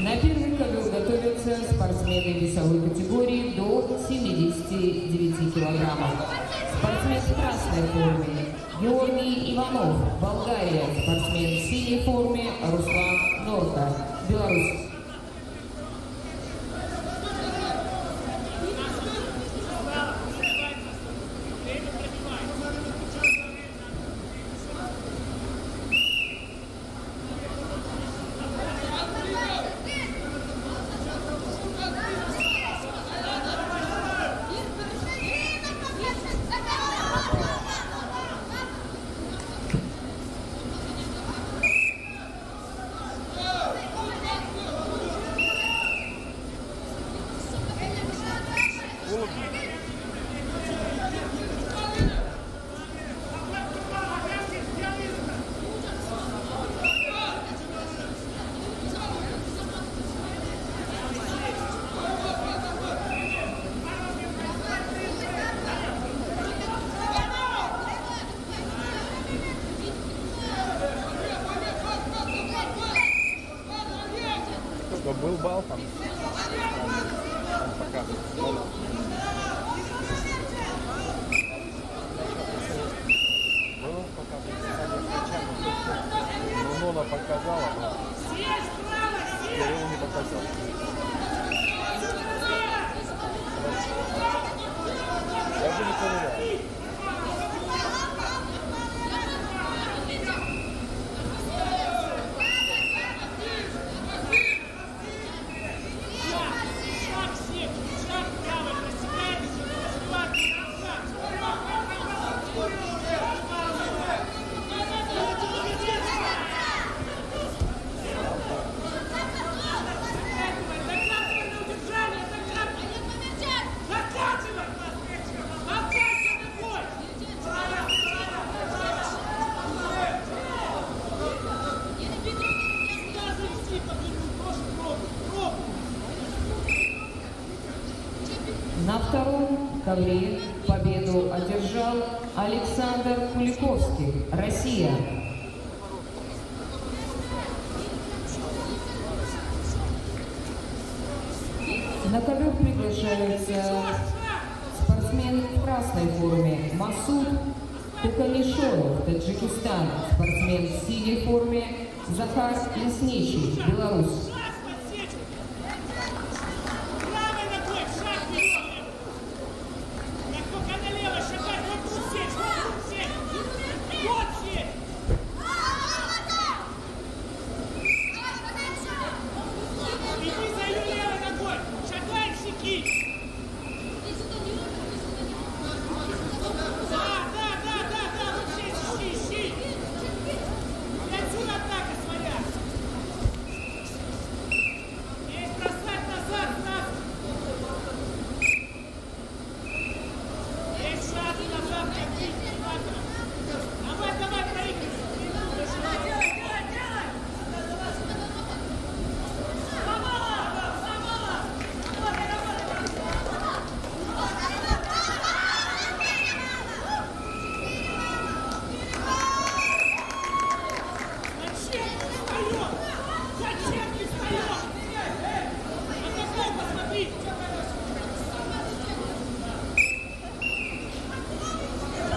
На первый ковер готовятся спортсмены весовой категории до 79 килограммов. Спортсмен в красной форме Георгий Иванов, Болгария. Спортсмен в синей форме Руслан Норка, Беларусь. Был бал там. Показывает. Ну, показывает. Ну, Нона показала, но Кирилл не показал. Я бы не проверял. На втором ковре победу одержал Александр Куликовский, Россия. На ковер приглашаются спортсмен в красной форме Масуд Куканишонов, Таджикистан. Спортсмен в синей форме Захар Лесничий, Беларусь.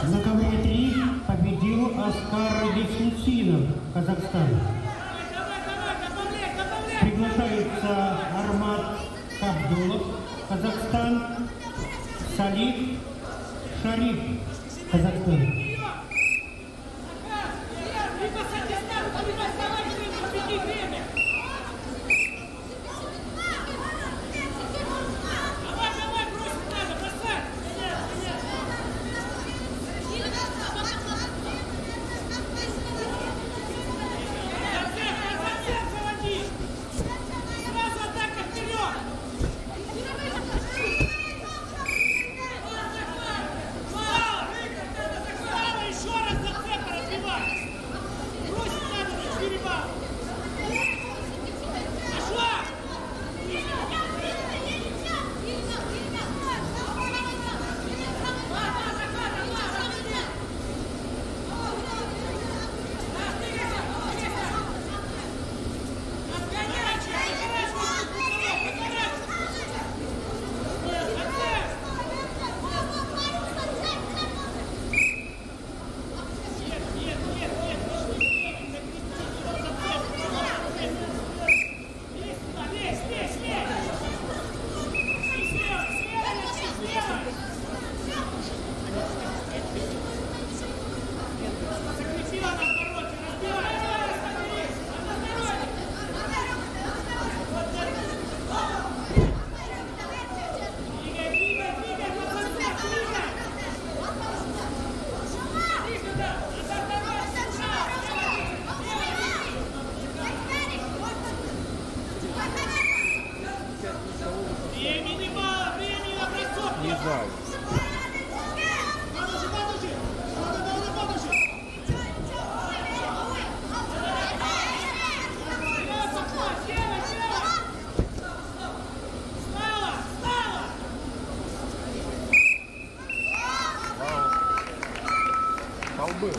На ковре 3 победил Оскар Лисицинов, Казахстан. Приглашается Армат Кабдулов, Казахстан. Салих Шариф, Казахстан. нравится. Колбы.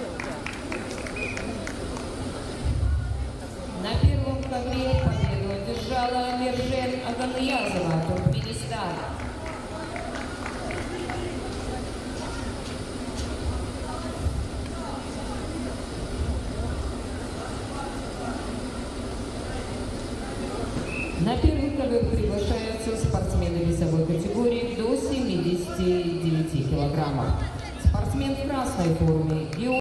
На первом ковре победу одержала Мержен Аганьязова, Туркменистан. На первый ковер приглашаются спортсмены весовой категории до 79 килограммов. Спортсмен в красной форме